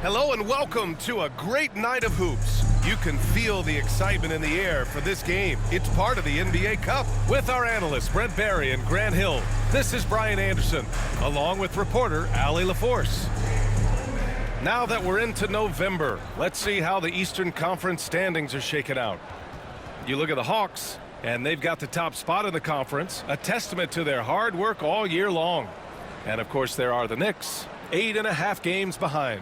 Hello and welcome to a great night of hoops. You can feel the excitement in the air for this game. It's part of the NBA Cup. With our analysts Brent Barry and Grant Hill, this is Brian Anderson, along with reporter Allie LaForce. Now that we're into November, let's see how the Eastern Conference standings are shaken out. You look at the Hawks, and they've got the top spot in the conference, a testament to their hard work all year long. And of course there are the Knicks, 8.5 games behind.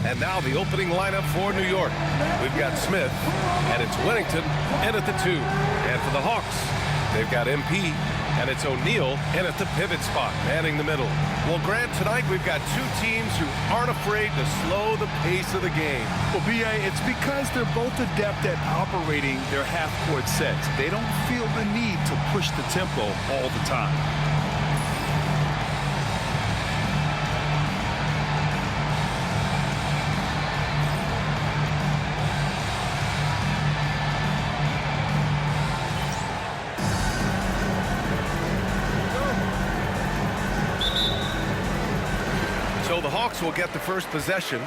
And now the opening lineup for New York. We've got Smith, and it's Whittington in at the 2. And for the Hawks, they've got MP, and it's O'Neal in at the pivot spot, manning the middle. Well, Grant, tonight we've got two teams who aren't afraid to slow the pace of the game. Well, B.A., it's because they're both adept at operating their half-court sets. They don't feel the need to push the tempo all the time. So the Hawks will get the first possession.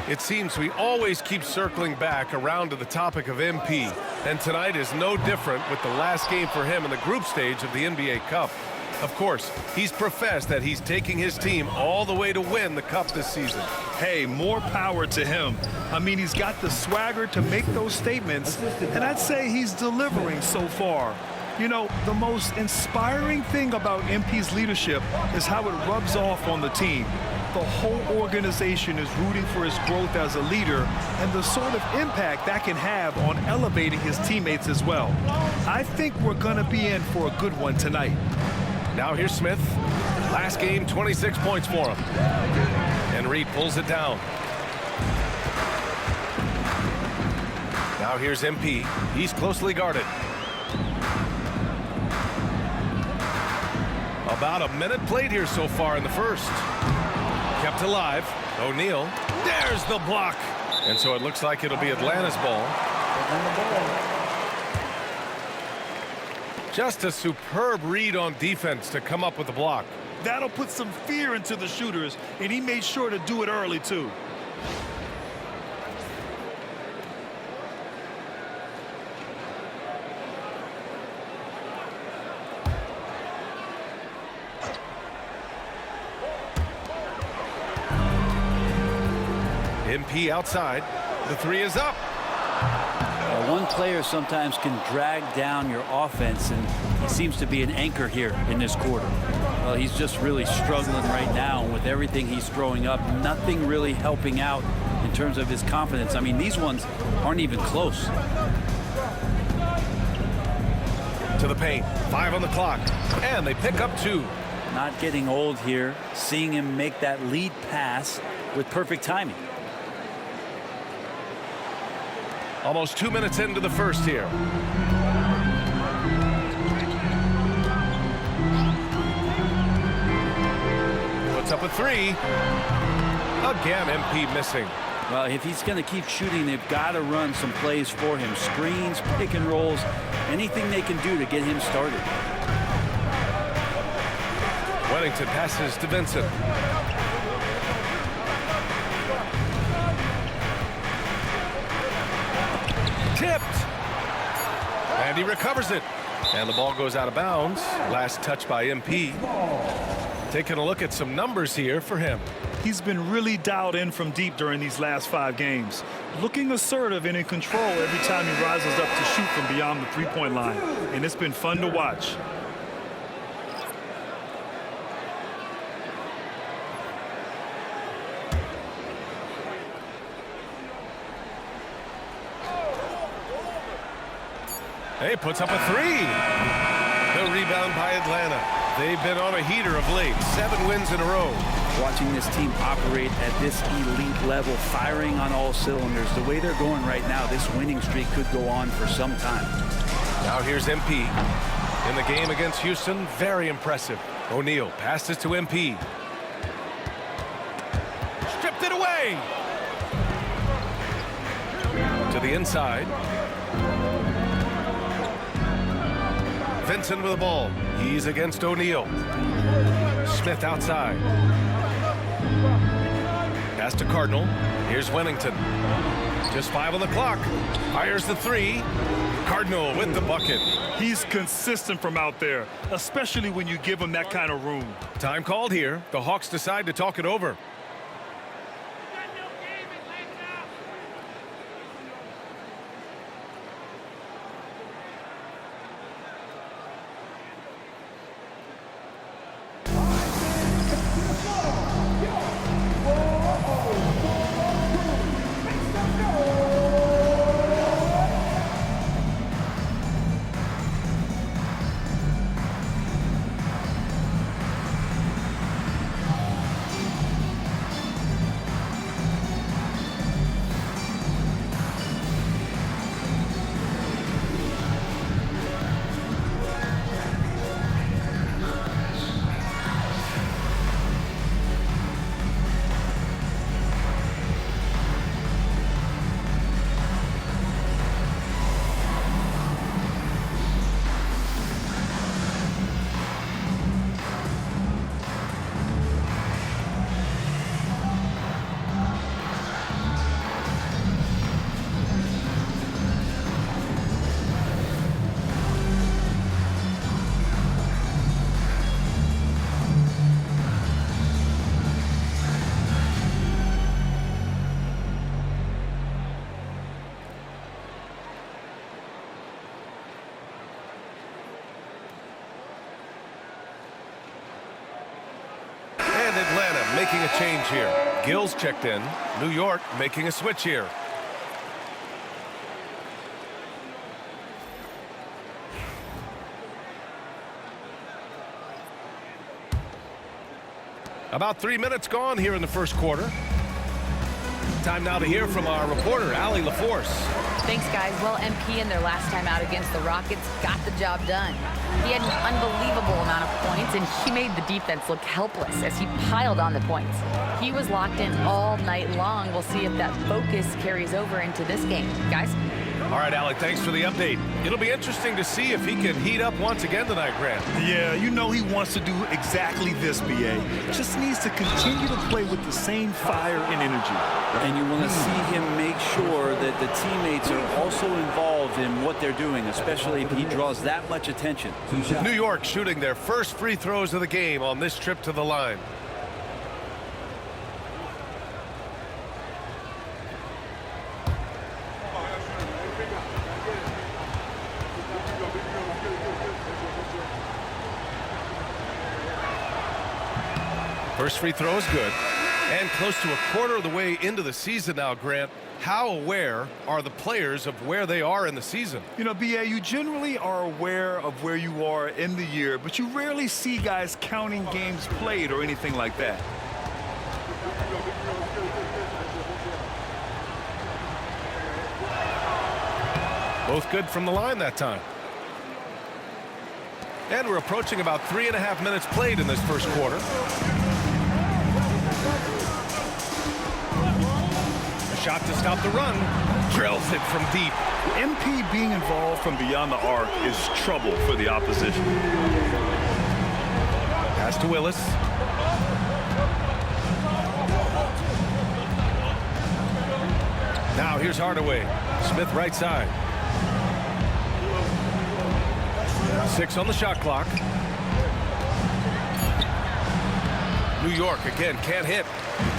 It seems we always keep circling back around to the topic of MP, and tonight is no different with the last game for him in the group stage of the NBA Cup. Of course, he's professed that he's taking his team all the way to win the Cup this season. Hey, more power to him. I mean, he's got the swagger to make those statements, and I'd say he's delivering so far. You know, the most inspiring thing about MP's leadership is how it rubs off on the team. The whole organization is rooting for his growth as a leader and the sort of impact that can have on elevating his teammates as well. I think we're going to be in for a good one tonight. Now here's Smith. Last game, 26 points for him. And Reed pulls it down. Now here's MP. He's closely guarded. About a minute played here so far in the first. Kept alive. O'Neal. There's the block. And so it looks like it'll be Atlanta's ball. Just a superb read on defense to come up with the block. That'll put some fear into the shooters, and he made sure to do it early, too. MP outside. The 3 is up. One player sometimes can drag down your offense, and he seems to be an anchor here in this quarter. Well, he's just really struggling right now, and with everything he's throwing up, nothing really helping out in terms of his confidence. I mean, these ones aren't even close. To the paint. 5 on the clock. And they pick up 2. Not getting old here, seeing him make that lead pass with perfect timing. Almost 2 minutes into the first here. Puts up a 3. Again, MP missing. Well, if he's going to keep shooting, they've got to run some plays for him. Screens, pick and rolls, anything they can do to get him started. Whittington passes to Vincent. Tipped. And he recovers it. And the ball goes out of bounds. Last touch by MP. Taking a look at some numbers here for him. He's been really dialed in from deep during these last 5 games. Looking assertive and in control every time he rises up to shoot from beyond the three-point line. And it's been fun to watch. Hey, puts up a 3. The rebound by Atlanta. They've been on a heater of late. 7 wins in a row. Watching this team operate at this elite level, firing on all cylinders, the way they're going right now, this winning streak could go on for some time. Now here's MP. In the game against Houston, very impressive. O'Neal passes to MP. Stripped it away. To the inside. Vincent with the ball. He's against O'Neal. Smith outside. Pass to Cardinal. Here's Wennington. Just 5 on the clock. Fires the 3. Cardinal with the bucket. He's consistent from out there, especially when you give him that kind of room. Time called here. The Hawks decide to talk it over. Atlanta making a change here. Gills checked in. New York making a switch here. About 3 minutes gone here in the first quarter. Time now to hear from our reporter, Allie LaForce. Thanks, guys. Well, MP in their last time out against the Rockets got the job done. He had an unbelievable amount of points, and he made the defense look helpless as he piled on the points. He was locked in all night long. We'll see if that focus carries over into this game. Guys? All right, Alec, thanks for the update. It'll be interesting to see if he can heat up once again tonight, Grant. Yeah, you know he wants to do exactly this, B.A. Just needs to continue to play with the same fire and energy. And you want to see him make sure that the teammates are also involved in what they're doing, especially if he draws that much attention. New York shooting their first free throws of the game on this trip to the line. First free throw is good. And close to a quarter of the way into the season now, Grant. How aware are the players of where they are in the season? You know, B.A., you generally are aware of where you are in the year, but you rarely see guys counting games played or anything like that. Both good from the line that time. And we're approaching about 3.5 minutes played in this first quarter. A shot to stop the run. Drills it from deep. MP being involved from beyond the arc is trouble for the opposition. Pass to Willis. Now here's Hardaway. Smith right side. 6 on the shot clock. New York again can't hit.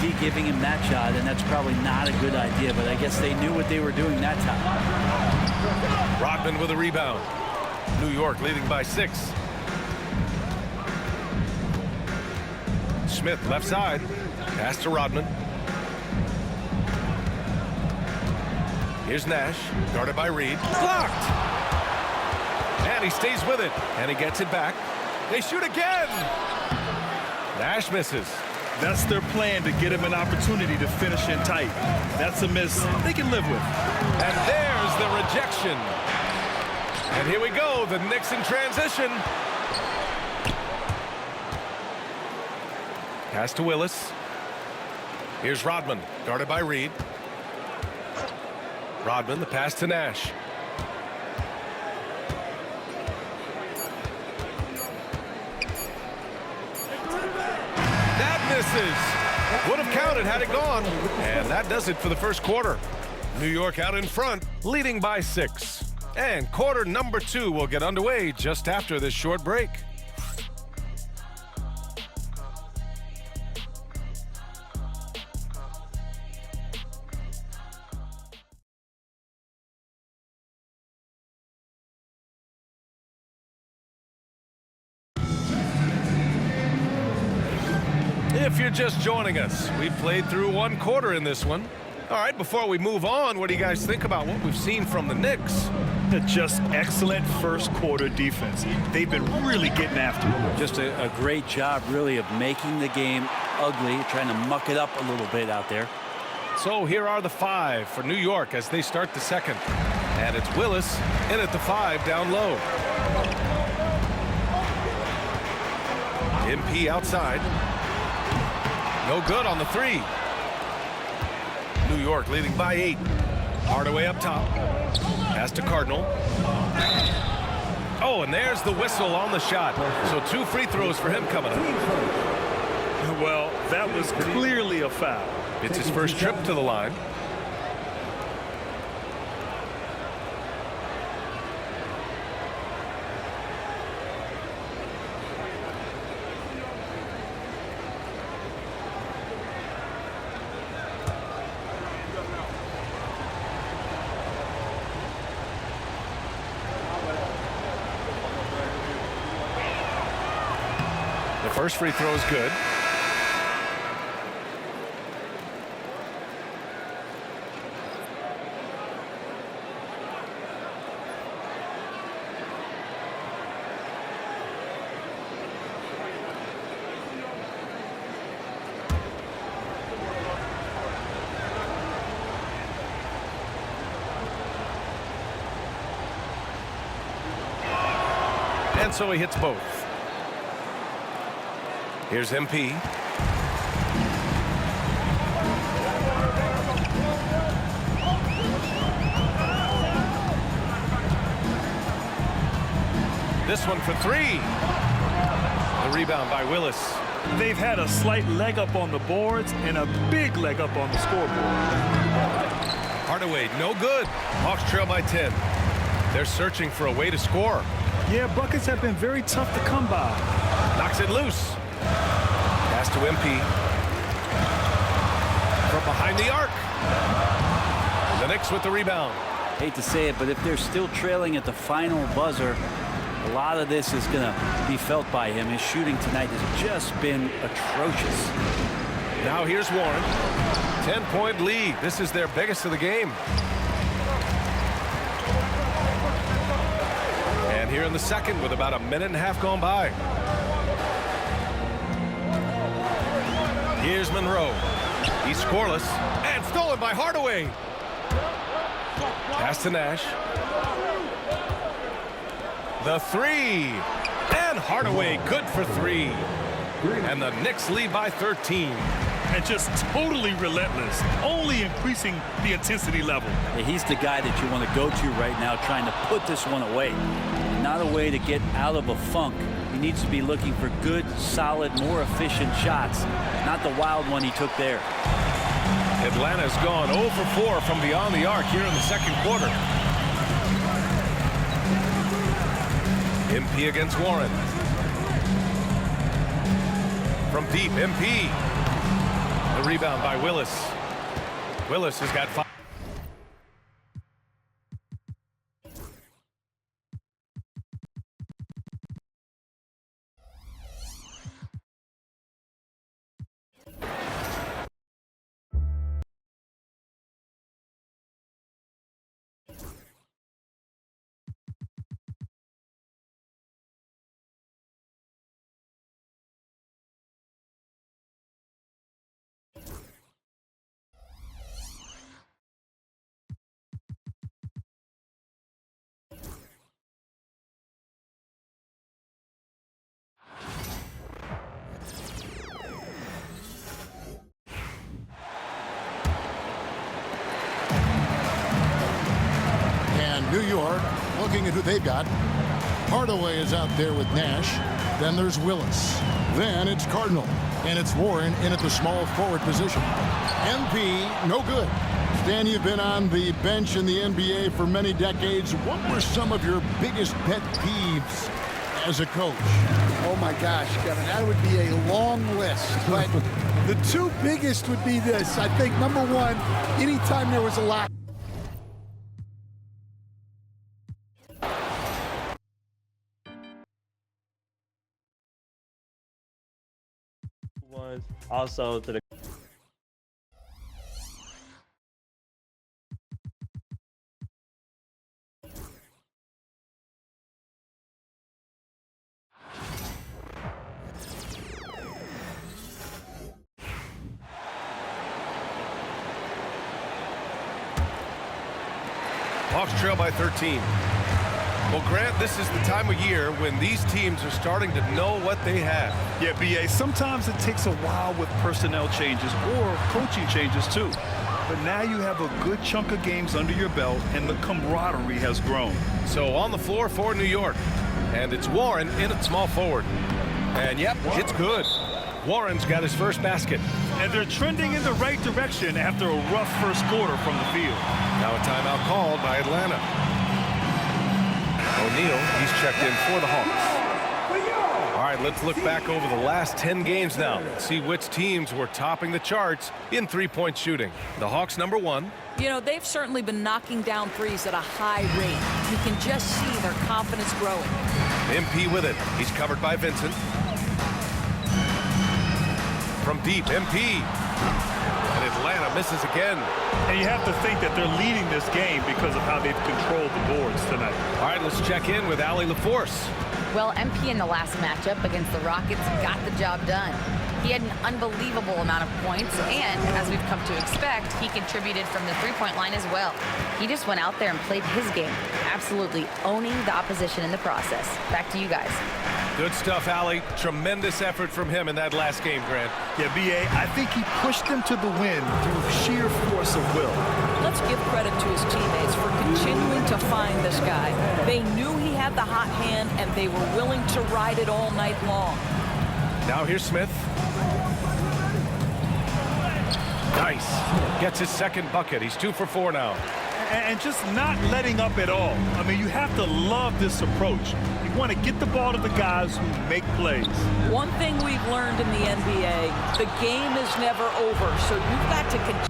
D giving him that shot, and that's probably not a good idea, but I guess they knew what they were doing that time. Rodman with a rebound. New York leading by 6. Smith left side. Pass to Rodman. Here's Nash, guarded by Reed. Blocked! And he stays with it, and he gets it back. They shoot again! Nash misses. That's their plan, to get him an opportunity to finish in tight. That's a miss they can live with. And there's the rejection. And here we go, the Knicks in transition. Pass to Willis. Here's Rodman, guarded by Reed. Rodman, the pass to Nash. That misses. Would have counted had it gone. And that does it for the first quarter. New York out in front, leading by 6. And quarter number 2 will get underway just after this short break. If you're just joining us, we played through 1 quarter in this one. All right, before we move on, what do you guys think about what we've seen from the Knicks? Just excellent first quarter defense. They've been really getting after it. Just a great job, really, of making the game ugly, trying to muck it up a little bit out there. So here are the 5 for New York as they start the second. And it's Willis in at the 5 down low. MP outside. No good on the 3. New York leading by 8. Hardaway up top. Pass to Cardinal. Oh, and there's the whistle on the shot. So 2 free throws for him coming up. Well, that was clearly a foul. It's his first trip to the line. The first free throw is good. And so he hits both. Here's MP. This one for 3. The rebound by Willis. They've had a slight leg up on the boards and a big leg up on the scoreboard. Hardaway, no good. Hawks trail by 10. They're searching for a way to score. Yeah, buckets have been very tough to come by. Knocks it loose. Pass to MP. From behind the arc. The Knicks with the rebound. Hate to say it, but if they're still trailing at the final buzzer, a lot of this is going to be felt by him. His shooting tonight has just been atrocious. Now here's Warren. 10-point lead. This is their biggest of the game. And here in the second with about a minute and a half gone by. Here's Monroe. He's scoreless and stolen by Hardaway. Pass to Nash. The 3. And Hardaway good for 3. And the Knicks lead by 13. And just totally relentless, only increasing the intensity level. Yeah, he's the guy that you want to go to right now, trying to put this one away. Not a way to get out of a funk. He needs to be looking for good, solid, more efficient shots, not the wild one he took there. Atlanta's gone 0 for 4 from beyond the arc here in the second quarter. MP against Warren. From deep, MP. The rebound by Willis. Willis has got 5. New York, looking at who they've got. Hardaway is out there with Nash. Then there's Willis. Then it's Cardinal. And it's Warren in at the small forward position. MP, no good. Stan, you've been on the bench in the NBA for many decades. What were some of your biggest pet peeves as a coach? Oh my gosh, Kevin, that would be a long list. But the two biggest would be this. I think number one, anytime there was a lock. Also to the Hawks trail by 13. Well, Grant, this is the time of year when these teams are starting to know what they have. Yeah, B.A., sometimes it takes a while with personnel changes or coaching changes, too. But now you have a good chunk of games under your belt, and the camaraderie has grown. So on the floor for New York. And it's Warren in at small forward. And, yep, it's good. Warren's got his first basket. And they're trending in the right direction after a rough first quarter from the field. Now a timeout called by Atlanta. O'Neal, he's checked in for the Hawks. All right, let's look back over the last 10 games now. See which teams were topping the charts in three-point shooting. The Hawks number 1. You know, they've certainly been knocking down threes at a high rate. You can just see their confidence growing. MP with it. He's covered by Vincent. From deep, MP. And Atlanta misses again. And you have to think that they're leading this game because of how they've controlled the boards tonight. All right, let's check in with Allie LaForce. Well, MP in the last matchup against the Rockets got the job done. He had an unbelievable amount of points, and as we've come to expect, he contributed from the three-point line as well. He just went out there and played his game, absolutely owning the opposition in the process. Back to you guys. Good stuff, Allie. Tremendous effort from him in that last game, Grant. Yeah, B.A., I think he pushed them to the win through sheer force of will. Let's give credit to his teammates for continuing to find this guy. They knew he had the hot hand, and they were willing to ride it all night long. Now here's Smith. Nice. Gets his second bucket. He's 2 for 4 now. And just not letting up at all. I mean, you have to love this approach. You want to get the ball to the guys who make plays. One thing we've learned in the NBA, the game is never over, so you've got to continue.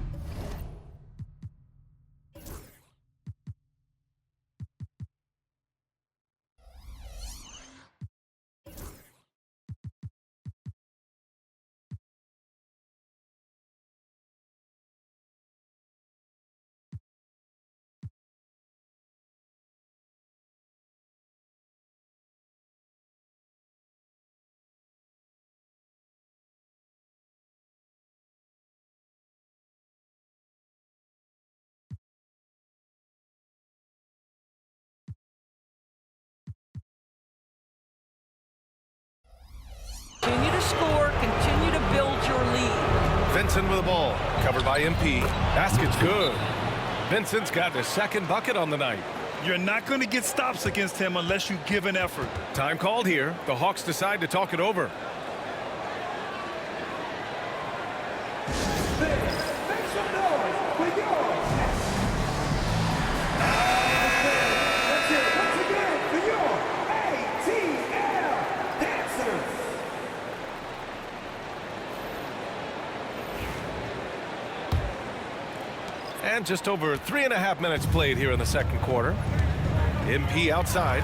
Continue to score, continue to build your lead. Vincent with the ball. Covered by MP. Basket's good. Vincent's got his second bucket on the night. You're not going to get stops against him unless you give an effort. Time called here. The Hawks decide to talk it over. And just over 3.5 minutes played here in the second quarter. MP outside.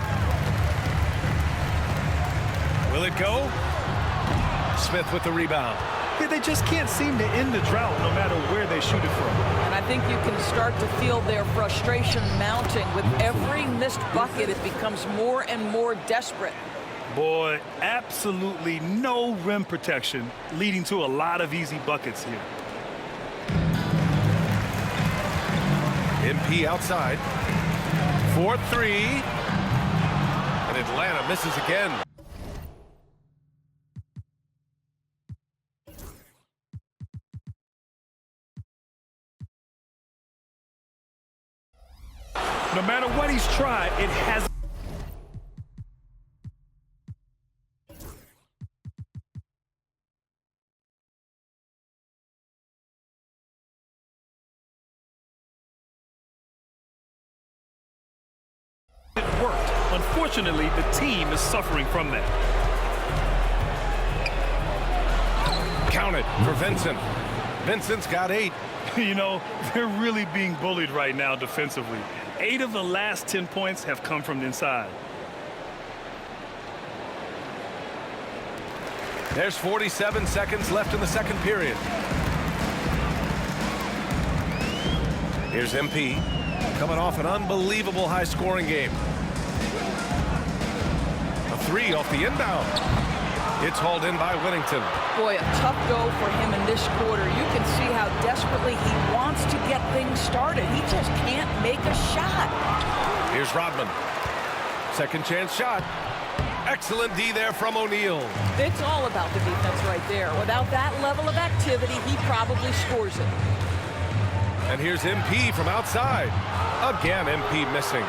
Will it go? Smith with the rebound. Yeah, they just can't seem to end the drought no matter where they shoot it from. And I think you can start to feel their frustration mounting. With every missed bucket, it becomes more and more desperate. Boy, absolutely no rim protection, leading to a lot of easy buckets here. MP outside. 4-3. And Atlanta misses again. No matter what he's tried, it hasn't. Unfortunately, the team is suffering from that. Count it for Vincent. Vincent's got 8. You know, they're really being bullied right now defensively. 8 of the last 10 points have come from inside. There's 47 seconds left in the second period. Here's MP coming off an unbelievable high-scoring game. A 3 off the inbound. It's hauled in by Whittington. Boy, a tough go for him in this quarter. You can see how desperately he wants to get things started. He just can't make a shot. Here's Rodman. Second chance shot. Excellent D there from O'Neal. It's all about the defense right there. Without that level of activity, he probably scores it. And here's MP from outside. Again, MP missing.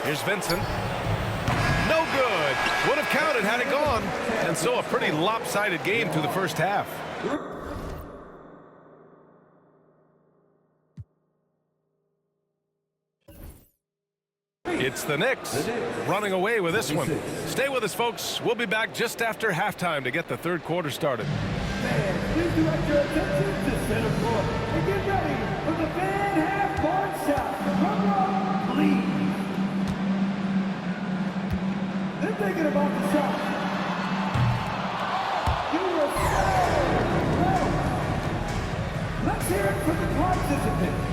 Here's Vincent. No good. Would have counted had it gone. And so a pretty lopsided game through the first half. It's the Knicks running away with this one. Stay with us, folks. We'll be back just after halftime to get the third quarter started. Please direct your attention to center court and get ready for the fan half-court shot. Drum roll, please. They're thinking about the shot. You were so close. Let's hear it from the participants.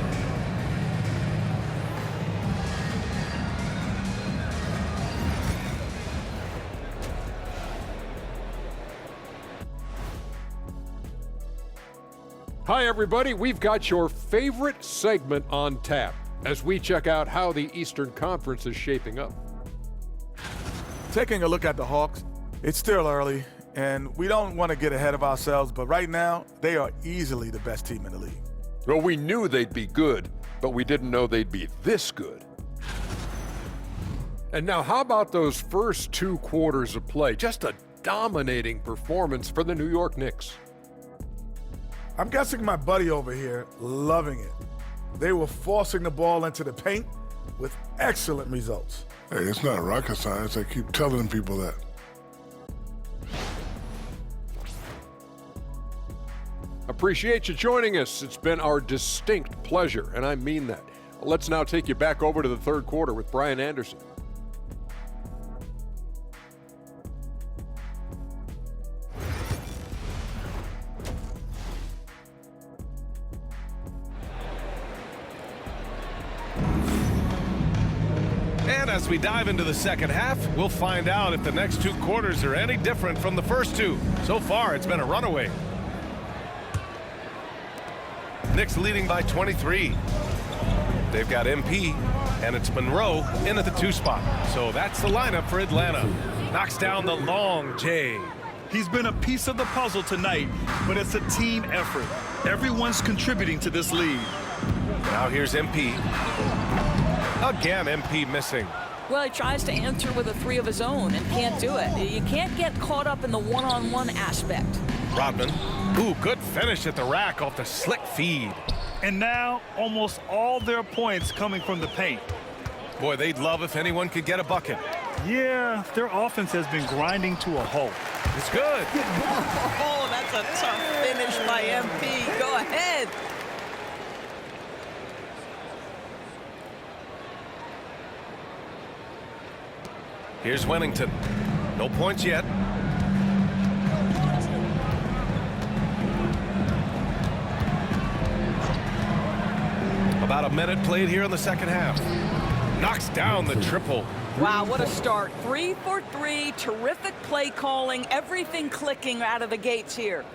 Hi, everybody. We've got your favorite segment on tap as we check out how the Eastern Conference is shaping up. Taking a look at the Hawks, it's still early, and we don't want to get ahead of ourselves, but right now, they are easily the best team in the league. Well, we knew they'd be good, but we didn't know they'd be this good. And now, how about those first 2 quarters of play? Just a dominating performance for the New York Knicks. I'm guessing my buddy over here loving it. They were forcing the ball into the paint with excellent results. Hey, it's not rocket science. I keep telling people that. Appreciate you joining us. It's been our distinct pleasure, and I mean that. Let's now take you back over to the third quarter with Brian Anderson. And as we dive into the second half, we'll find out if the next 2 quarters are any different from the first 2. So far, it's been a runaway. Knicks leading by 23. They've got MP, and it's Monroe in at the 2 spot. So that's the lineup for Atlanta. Knocks down the long J. He's been a piece of the puzzle tonight, but it's a team effort. Everyone's contributing to this lead. Now here's MP. Again, MP missing. Well, he tries to answer with a 3 of his own and can't do it. You can't get caught up in the one-on-one aspect. Rodman. Ooh, good finish at the rack off the slick feed. And now, almost all their points coming from the paint. Boy, they'd love if anyone could get a bucket. Yeah, their offense has been grinding to a halt. It's good. Oh, that's a tough finish by MP. Go ahead. Here's Whittington. No points yet. About a minute played here in the second half. Knocks down the triple. Wow, what a start. 3 for 3. Terrific play calling. Everything clicking out of the gates here.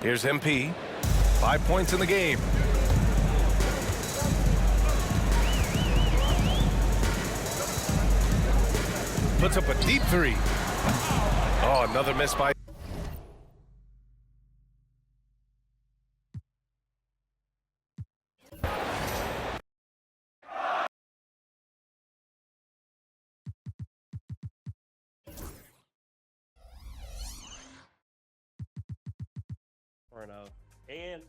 Here's MP. 5 points in the game. Puts up a deep 3. Oh, another miss by. And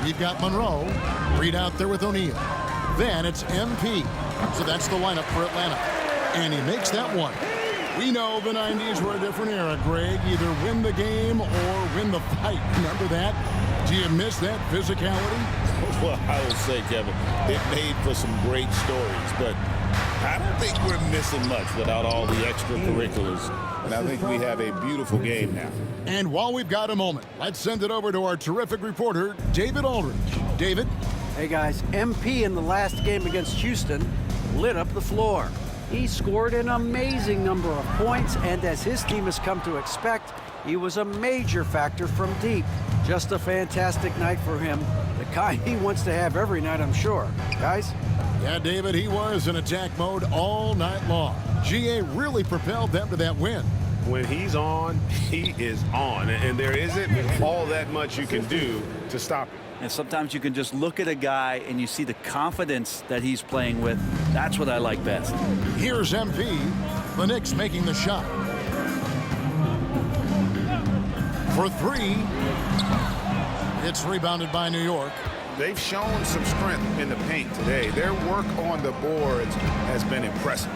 You've got Monroe. Reed out there with O'Neal. Then it's MP. So that's the lineup for Atlanta. And he makes that one. We know the 90s were a different era, Greg. Either win the game or win the fight. Remember that? Do you miss that physicality? Well, I would say, Kevin, it made for some great stories, but I don't think we're missing much without all the extracurriculars. And I think we have a beautiful game now. And while we've got a moment, let's send it over to our terrific reporter, David Aldridge. David? Hey, guys. MP in the last game against Houston lit up the floor. He scored an amazing number of points, and as his team has come to expect, he was a major factor from deep. Just a fantastic night for him, the kind he wants to have every night, I'm sure. Guys? Yeah, David, he was in attack mode all night long. GA really propelled them to that win. When he's on, he is on, and there isn't all that much you can do to stop him. And sometimes you can just look at a guy and you see the confidence that he's playing with. That's what I like best. Here's MP. The Knicks making the shot. For three. It's rebounded by New York. They've shown some strength in the paint today. Their work on the boards has been impressive.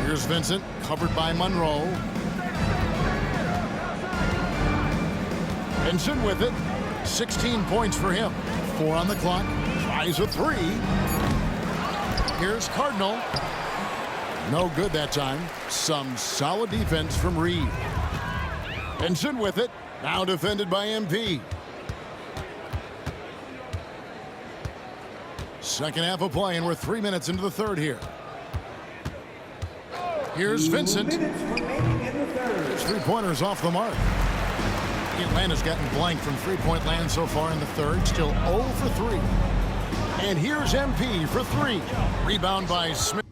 Here's Vincent, covered by Monroe. Vincent with it. 16 points for him. 4 on the clock. Tries a three. Here's Cardinal. No good that time. Some solid defense from Reed. Vincent with it. Now defended by MP. Second half of play, and we're 3 minutes into the third here. Here's Vincent. His three-pointers off the mark. Atlanta's gotten blank from three-point land so far in the third. Still 0 for 3. And here's MP for 3. Rebound by Smith.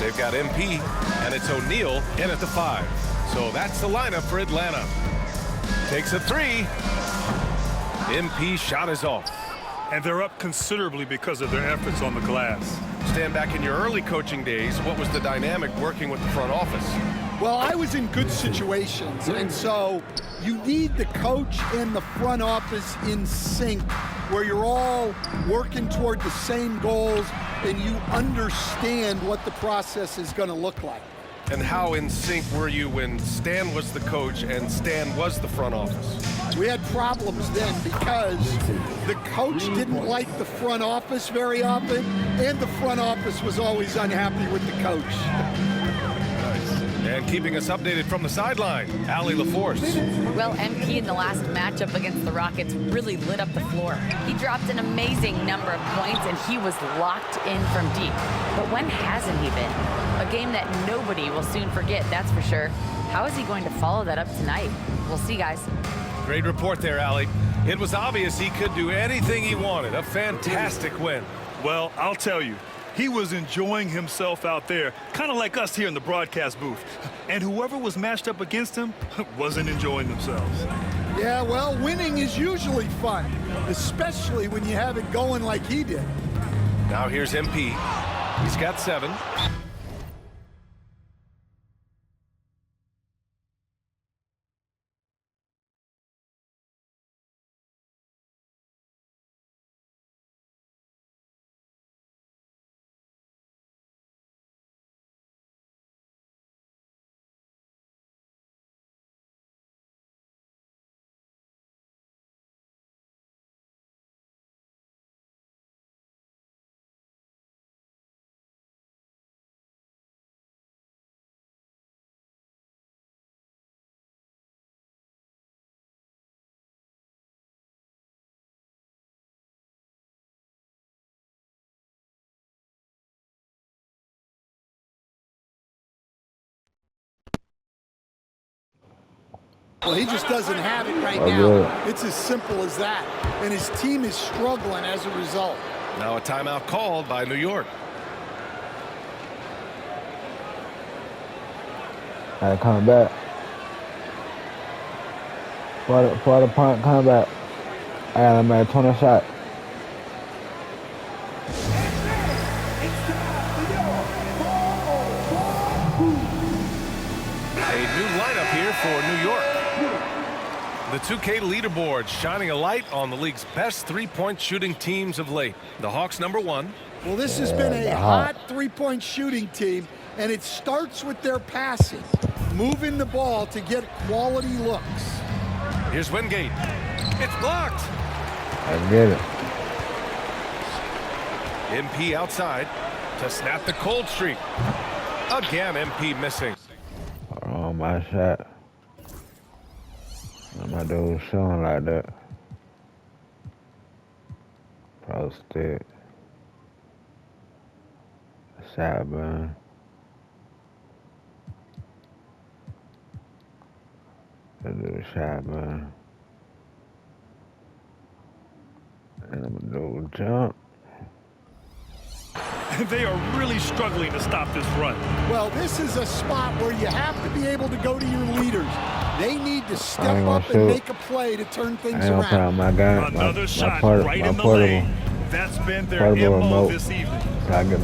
They've got MP, and it's O'Neal in at the 5. So that's the lineup for Atlanta. Takes a three. MP shot is off. And they're up considerably because of their efforts on the glass. Stand back in your early coaching days, what was the dynamic working with the front office? Well, I was in good situations, and so you need the coach and the front office in sync, where you're all working toward the same goals and you understand what the process is going to look like. And how in sync were you when Stan was the coach and Stan was the front office? We had problems then because the coach didn't like the front office very often, and the front office was always unhappy with the coach. And keeping us updated from the sideline, Allie LaForce. Well, MP in the last matchup against the Rockets really lit up the floor. He dropped an amazing number of points, and he was locked in from deep. But when hasn't he been? A game that nobody will soon forget, that's for sure. How is he going to follow that up tonight? We'll see, guys. Great report there, Allie. It was obvious he could do anything he wanted. A fantastic win. Well, I'll tell you, he was enjoying himself out there, kind of like us here in the broadcast booth. And whoever was matched up against him wasn't enjoying themselves. Yeah, well, winning is usually fun, especially when you have it going like he did. Now here's MP. He's got 7. Well, he just doesn't have it right now. It's as simple as that. And his team is struggling as a result. Now a timeout called by New York. Gotta come back. For the punt comeback. I gotta make 20 shots. A new lineup here for New York. The 2K leaderboard shining a light on the league's best three-point shooting teams of late. The Hawks #1. Well, this has been a hot three-point shooting team, and it starts with their passing, moving the ball to get quality looks. Here's Wingate. It's blocked. I get it. MP outside to snap the cold streak. Again, MP missing. Oh, my shot. My dude showing like that. Posted. Shot burn. I do the shot burn. And I'm gonna do a jump. They are really struggling to stop this run. Well, this is a spot where you have to be able to go to your leaders. They need to step up and make a play to turn things around. Another shot right in the lane. That's been their MO this evening. So I can get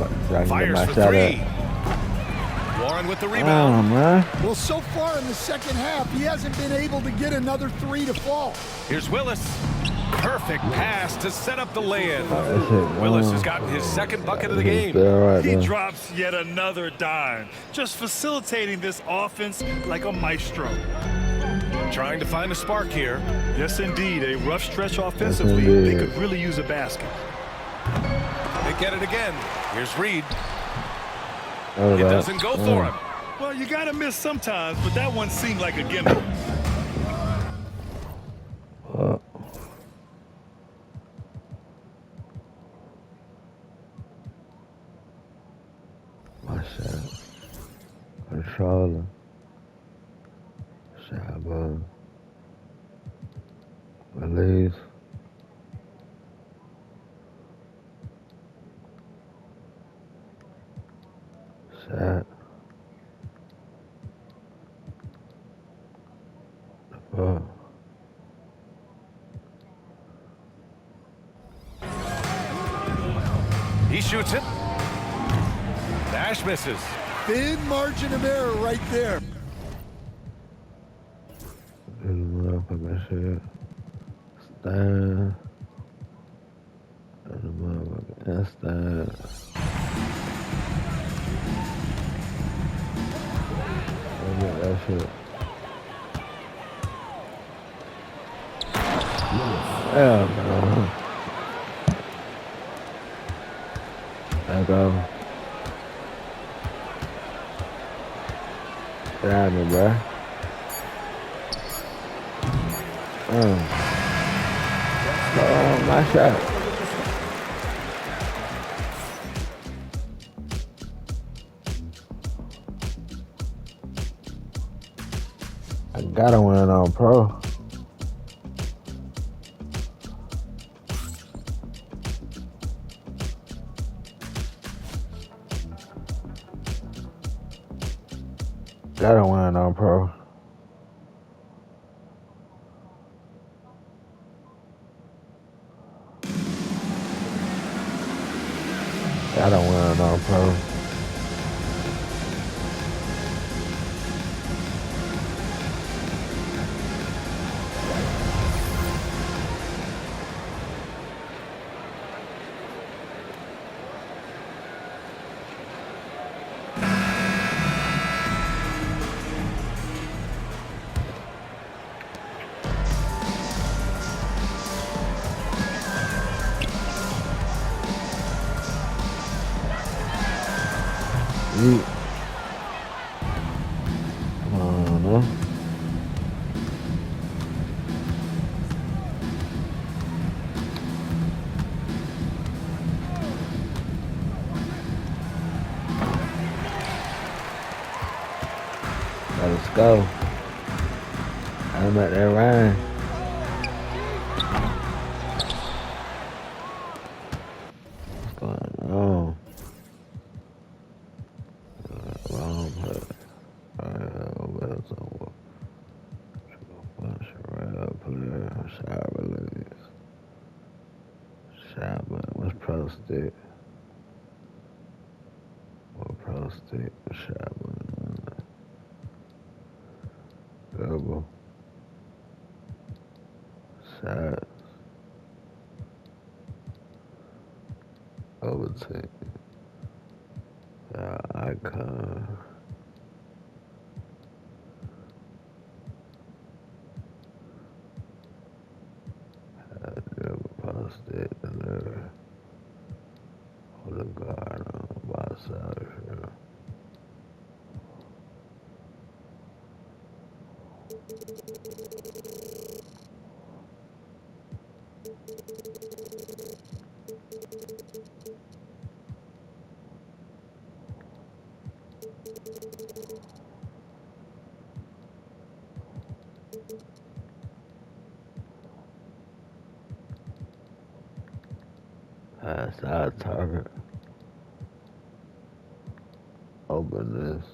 my for shot three. up. Warren with the rebound. Oh, man. Well, so far in the second half, he hasn't been able to get another three to fall. Here's Willis. Perfect pass to set up the lay-in. Oh, Willis has gotten his second bucket of the game. He drops yet another dime, just facilitating this offense like a maestro. Trying to find a spark here. Yes, indeed. A rough stretch offensively. They could really use a basket. They get it again. Here's Reed. Oh, it doesn't go for him. Well, you got to miss sometimes, but that one seemed like a gimmick. My shot. Controller. Shot ball. Release. Shot. Ball. He shoots it. Nash misses. Thin margin of error right there. Stand. That shit. Hell no. There go. Get out of me, bro. Oh, my shot. I gotta win on pro. Gotta win on pro. Gotta win on pro. Let's go. I I'm at that Ryan. What's going on? Wrong play. Over somewhere. Bunch of red player. Shot release. Shot button. What's pro stick? What pro stick? Shot button. Double. Shots. Overtake. Icon. Dribble, post it, deliver. Hold a guard on both sides here. Pass out target. Open this.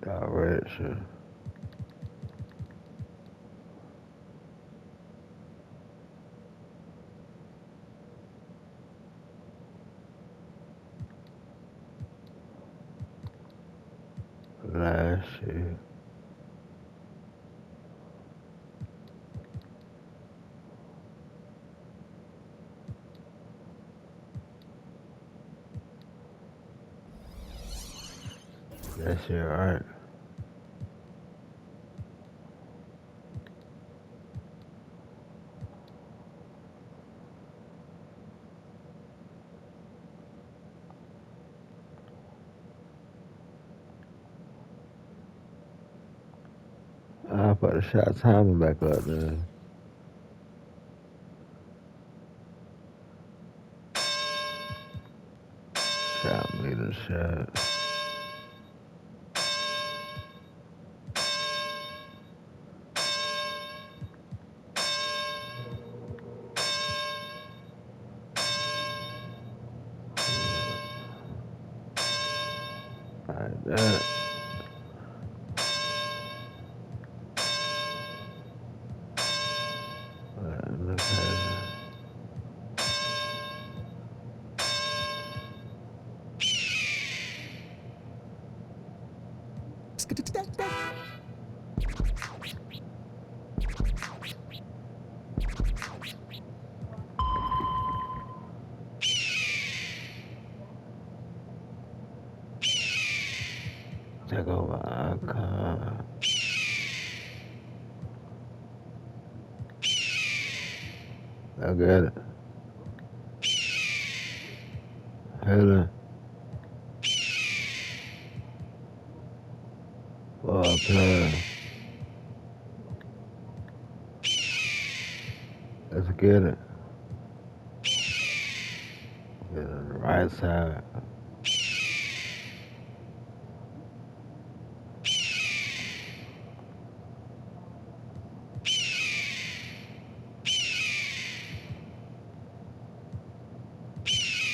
Direction. Last year. That shit right. I'll put the shot timing back up there. Shot meter shot. Like that. Look at it. Take over icon. I got it. Helen. Ball player. Let's get it. Get it on the right side.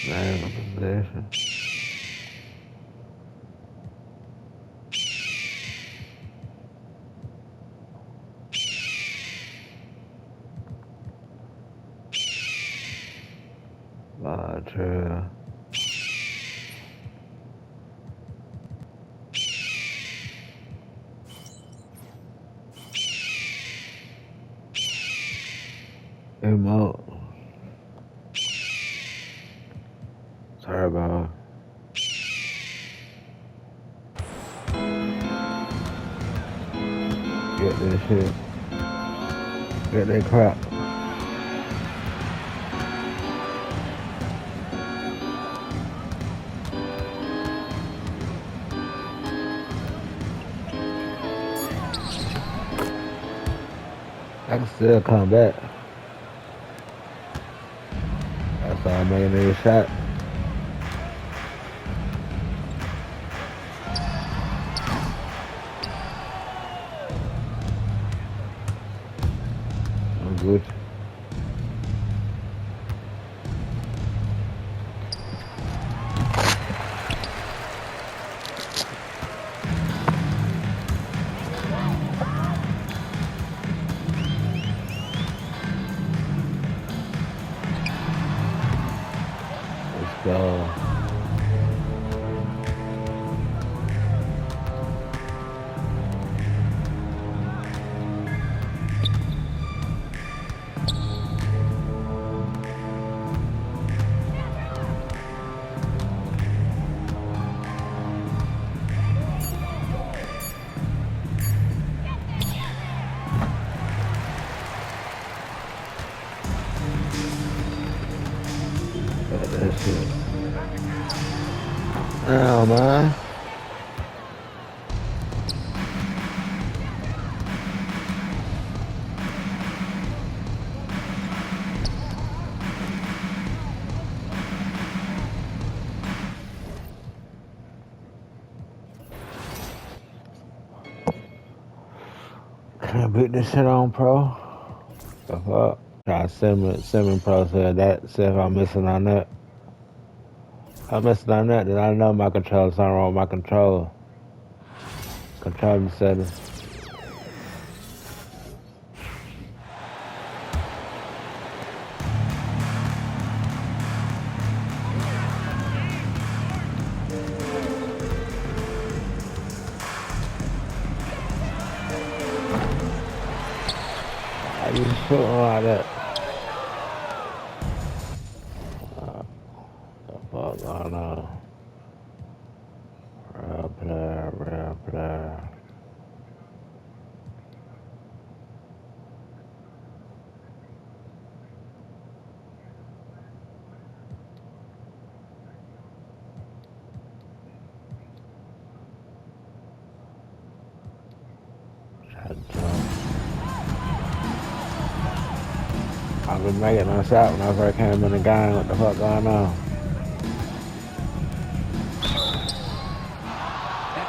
Man in possession. Trail. Emote. Turbo. Get this shit. Get that crap. I can still come back. That's why I'm making this shot. Yeah, man. Can I beat this shit on pro? The fuck? Try Simmons Pro said that. See if I'm missing on that. If I'm missing on that, then I know my controller. Something wrong with my controller. Controller settings. How you shooting like that? The fuck going on? Real player, real player. I've been making no shot when I first came in the game. What the fuck going on?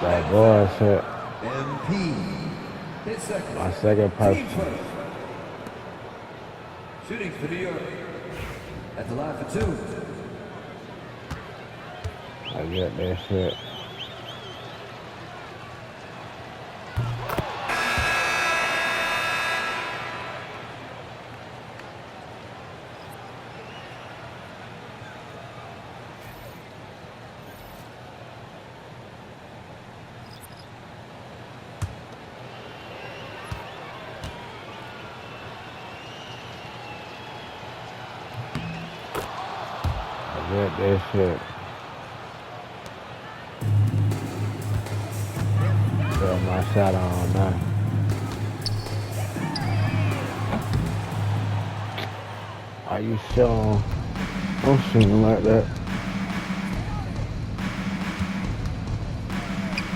That bullshit. My second person. Shooting for New York. At the line for two. I get that shit. Get this shit. Got my shot on now. Are you sure? I'm shooting like that.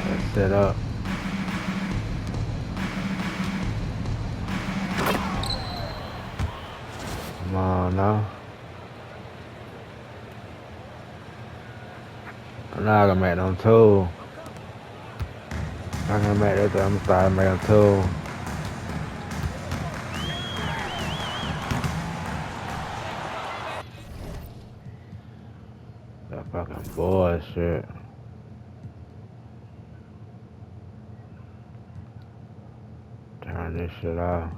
Let's set up. Come on now. I'm not gonna make them two. I'm gonna make that. I'm starting making two. That fucking bullshit. Turn this shit off.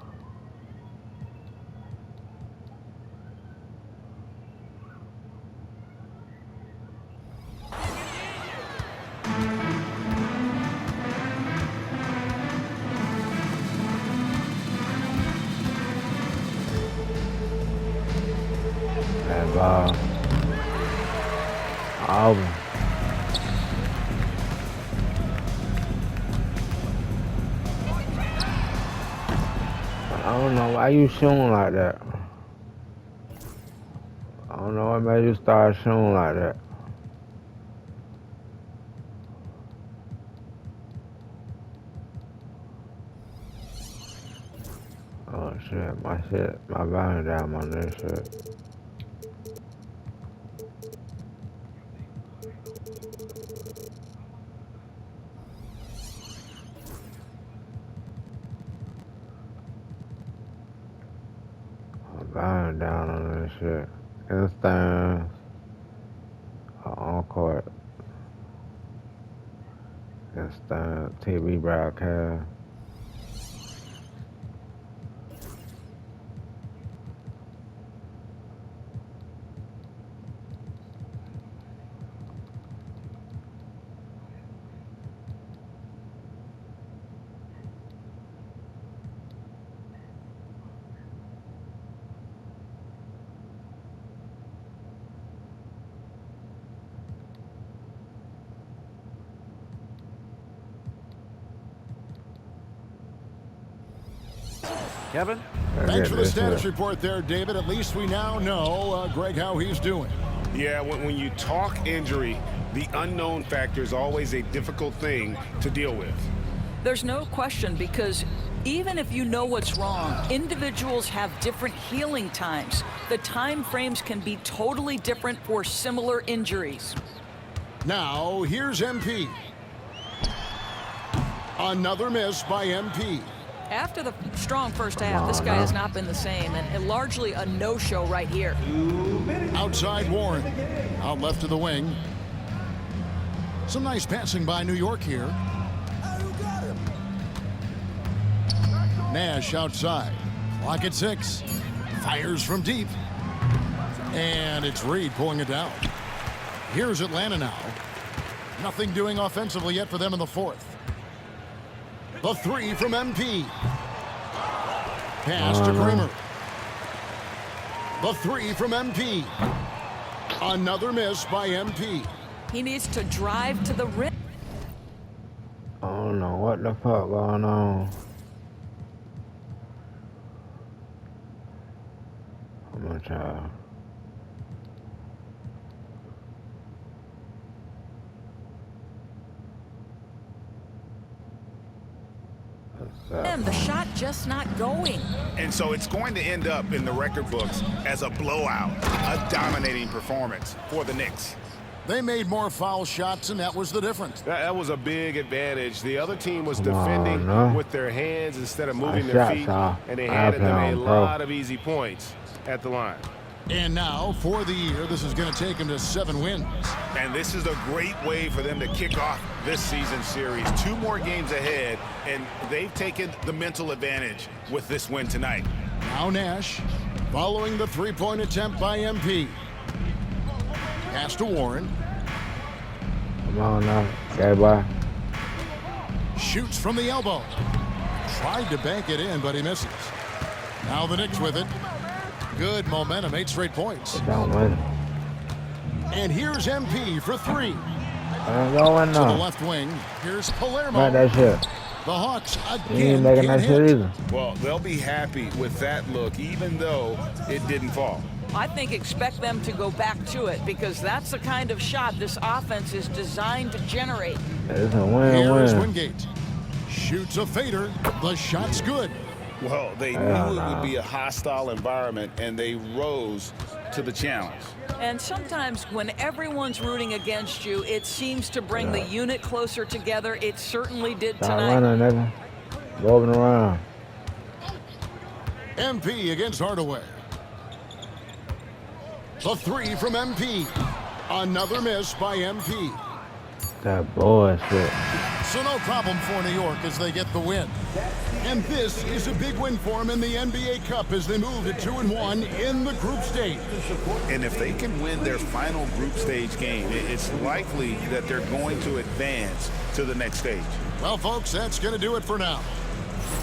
Auburn. I don't know why you shooting like that. I don't know what made you start shooting like that. Oh shit, my volume down on this shit. Volume down on this shit. In stands. On court. In stands. TV broadcast. Kevin? Thanks for the status report there, David. At least we now know, Greg, how he's doing. Yeah, when you talk injury, The unknown factor is always a difficult thing to deal with. There's no question, because even if you know what's wrong, individuals have different healing times. The time frames can be totally different for similar injuries. Now, here's MP. Another miss by MP. After the strong first half, this guy has not been the same, and largely a no-show right here. Outside Warren. Out left to the wing. Some nice passing by New York here. Nash outside. Clock at 6. Fires from deep. And it's Reed pulling it down. Here's Atlanta now. Nothing doing offensively yet for them in the fourth. The 3 from MP. Pass to Kramer. The 3 from MP. Another miss by MP. He needs to drive to the rim. I don't know what the fuck going on. I'm gonna try. The shot just not going. And so it's going to end up in the record books as a blowout, a dominating performance for the Knicks. They made more foul shots, and that was the difference. That was a big advantage. The other team was defending with their hands instead of moving their feet, and they handed them a lot of easy points at the line. And now, for the year, this is going to take them to 7 wins. And this is a great way for them to kick off this season series. 2 more games ahead, and they've taken the mental advantage with this win tonight. Now Nash, following the three-point attempt by MP. Pass to Warren. Come on now. Okay, bye. Shoots from the elbow. Tried to bank it in, but he misses. Now the Knicks with it. Good momentum, 8 straight points. And here's MP for 3. Going to the left wing. Here's Palermo. Not that shit. The Hawks He again ain't making can't that shit hit. either. Well, they'll be happy with that look, even though it didn't fall. I think expect them to go back to it, because that's the kind of shot this offense is designed to generate. It's a Here's win-win. Wingate. Shoots a fader. The shot's good. Well, they knew it would be a hostile environment, and they rose to the challenge. And sometimes when everyone's rooting against you, it seems to bring the unit closer together. It certainly did Stop tonight. running, nigga. Moving around. MP against Hardaway. The 3 from MP. Another miss by MP. That bullshit. So no problem for New York as they get the win. And this is a big win for them in the NBA Cup as they move to 2-1 in the group stage. And if they can win their final group stage game, it's likely that they're going to advance to the next stage. Well, folks, that's going to do it for now.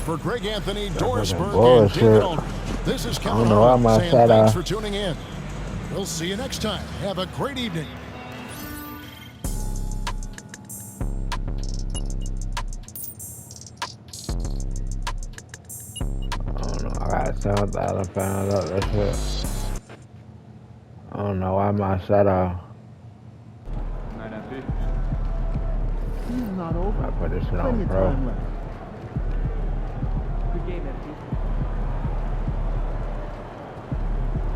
For Greg Anthony, Doris Burke, and bullshit. David Olney, this is I Kevin don't know why Harlan my saying shot thanks off. for tuning in. We'll see you next time. Have a great evening. I got 7,000 found out that shit. I don't know why my shot off. Season's not over. I put this shit Plenty on of pro. time left. Good game, FP.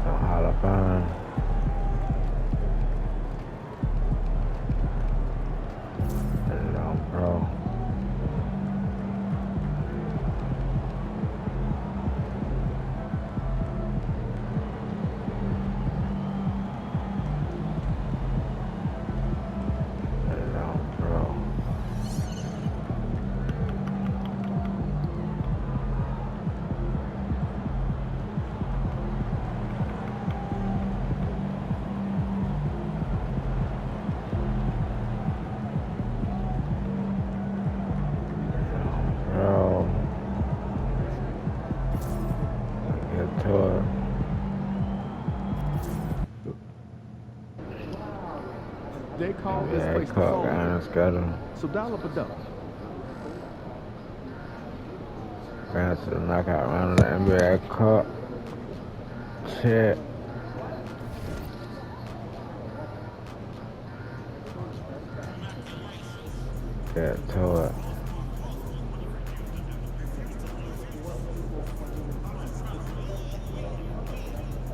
Don't holler fine. Put it on pro. Put it on pro. Bro, get to it. They call this Yeah, place the clock phone. on schedule. So dial up a double. Ran to the knockout round of the NBA Cup. Shit. Get to it.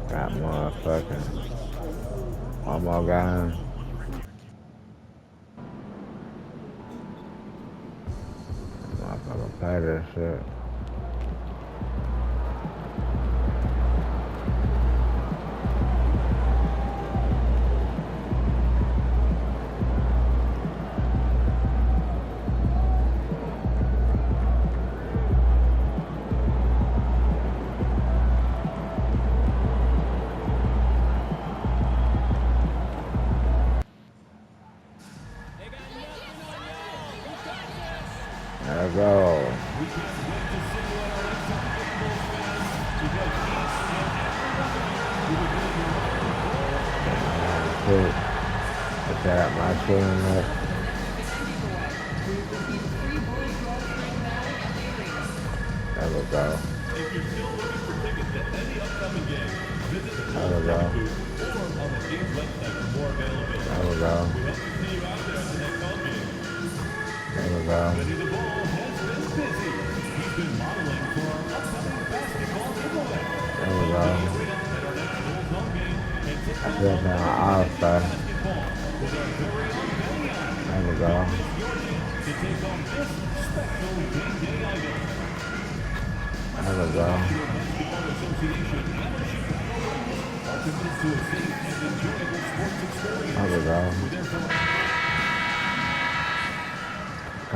Got motherfucking one more guy. Motherfucker play this shit. There we go. Put that up my shooting net. There we go. There we go. There we go. There we go. There we go. I feel like an all-star. There we go. There we go. There we go.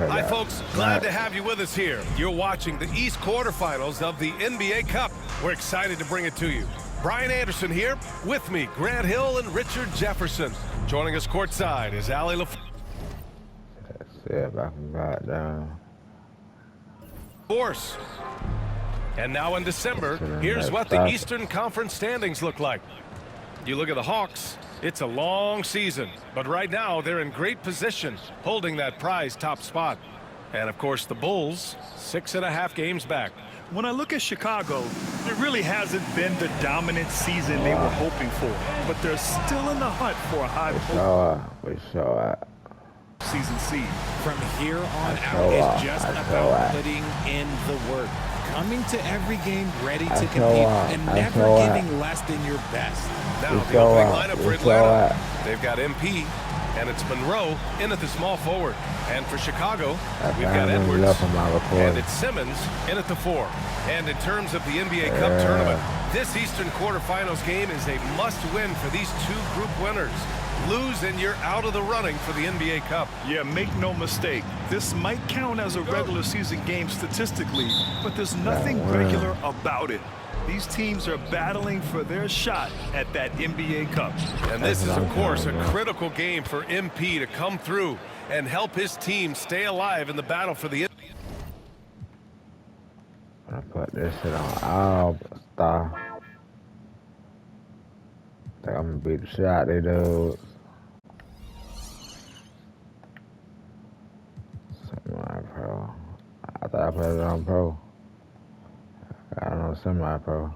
Hi, folks. Glad to have you with us here. You're watching the East quarterfinals of the NBA Cup. We're excited to bring it to you. Brian Anderson here. With me, Grant Hill and Richard Jefferson. Joining us courtside is Allie LaForce. Let's see if I can got down. And now in December, here's what the Eastern Conference standings look like. You look at the Hawks, it's a long season, but right now they're in great position, holding that prize top spot. And of course the Bulls, 6.5 games back. When I look at Chicago, it really hasn't been the dominant season they were hoping for, but they're still in the hunt for a high season seed. From here on out, it's just about putting in the work. Coming to every game ready to compete and never giving less than your best. Now the opening lineup for Atlanta. They've got MP, and it's Monroe in at the small forward. And for Chicago, we've got Edwards, and it's Simmons in at the 4. And in terms of the NBA Cup tournament, this Eastern quarterfinals game is a must-win for these two group winners. Lose and you're out of the running for the NBA Cup. Yeah, make no mistake. This might count as a regular season game statistically, but there's nothing regular about it. These teams are battling for their shot at that NBA Cup. And this is, of course, a critical game for MP to come through and help his team stay alive in the battle for the NBA. I put this shit on All-Star. I think I'm gonna beat the shit out of these dudes. Semi-pro. I thought I put it on pro. I don't know, semi-pro.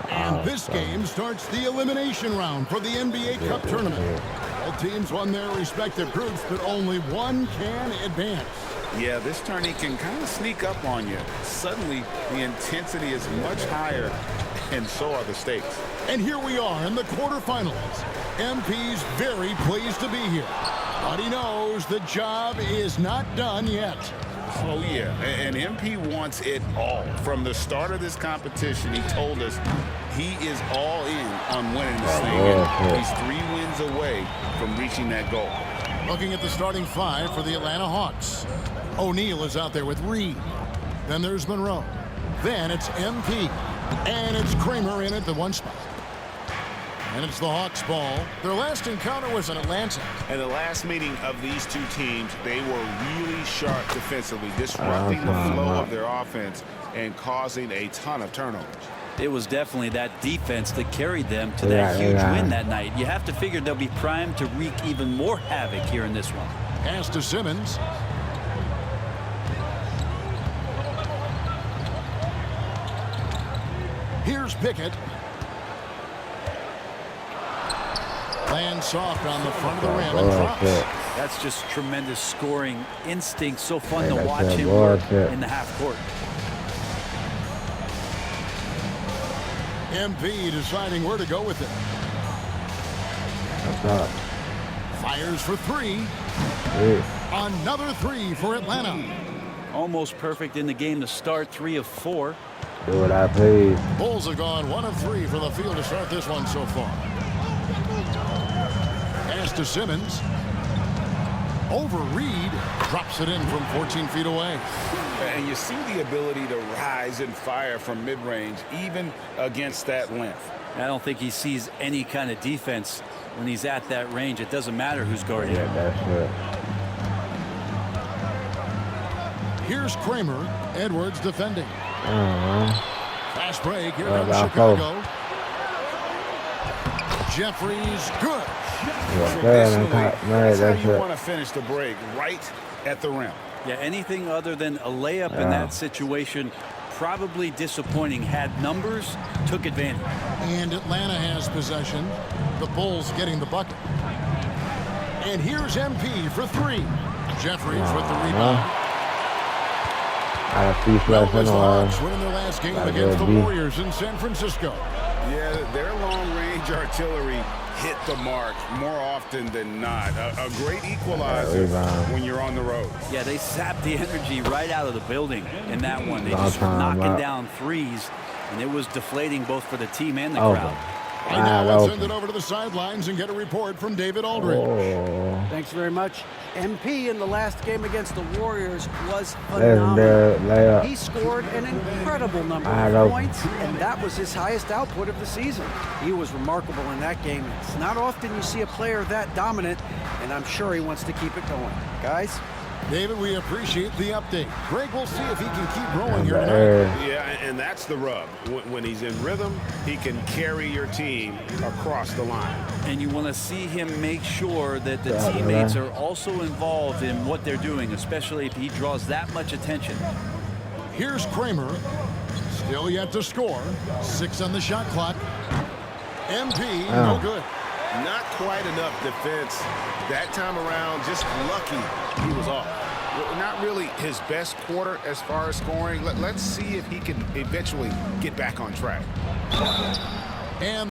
And this game starts the elimination round for the NBA Cup tournament. All teams won their respective groups, but only one can advance. Yeah, this tourney can kind of sneak up on you. Suddenly, the intensity is much higher, and so are the stakes. And here we are in the quarterfinals. MP's very pleased to be here, but he knows the job is not done yet. Oh, yeah, and MP wants it all. From the start of this competition, he told us he is all in on winning this thing. He's 3 wins away from reaching that goal. Looking at the starting 5 for the Atlanta Hawks. O'Neal is out there with Reed. Then there's Monroe. Then it's MP. And it's Kramer in at the 1 spot. And it's the Hawks' ball. Their last encounter was in Atlanta. And the last meeting of these two teams, they were really sharp defensively, disrupting the flow of their offense and causing a ton of turnovers. It was definitely that defense that carried them to that huge win that night. You have to figure they'll be primed to wreak even more havoc here in this one. Pass to Simmons. Here's Pickett. Lands soft on the front of the rim and drops. That's just tremendous scoring instinct. So fun to watch him work in the half court. MP deciding where to go with it. Fires for three. Another three for Atlanta. Almost perfect in the game to start, 3 of 4. Do what I please. Bulls have gone 1 of 3 for the field to start this one so far. Pass to Simmons. Over Reed. Drops it in from 14 feet away. And you see the ability to rise and fire from mid-range, even against that length. I don't think he sees any kind of defense when he's at that range. It doesn't matter who's guarding him. That's it. Here's Kramer. Edwards defending. Fast break. Here comes Chicago. Chicago. Jeffries, good. That's how you want to finish the break, right at the rim. Yeah, anything other than a layup in that situation, probably disappointing. Had numbers, took advantage. And Atlanta has possession. The Bulls getting the bucket. And here's MP for 3. Jeffries with the rebound. Hawks winning their last game against the Warriors in San Francisco. Yeah, their long-range artillery hit the mark more often than not. A great equalizer when you're on the road. Yeah, they sapped the energy right out of the building in that one. They just were knocking down threes, and it was deflating both for the team and the crowd. Right now, let's send it over to the sidelines and get a report from David Aldridge. Thanks very much. MP in the last game against the Warriors was phenomenal. He scored an incredible number of points, and that was his highest output of the season. He was remarkable in that game. It's not often you see a player that dominant, and I'm sure he wants to keep it going. Guys? David, we appreciate the update. Greg, we'll see if he can keep rolling here tonight. Yeah, and that's the rub. When he's in rhythm, he can carry your team across the line. And you want to see him make sure that the teammates are also involved in what they're doing, especially if he draws that much attention. Here's Kramer. Still yet to score. 6 on the shot clock. MP, no good. Not quite enough defense that time around. Just lucky he was off. Not really his best quarter as far as scoring. Let's see if he can eventually get back on track. And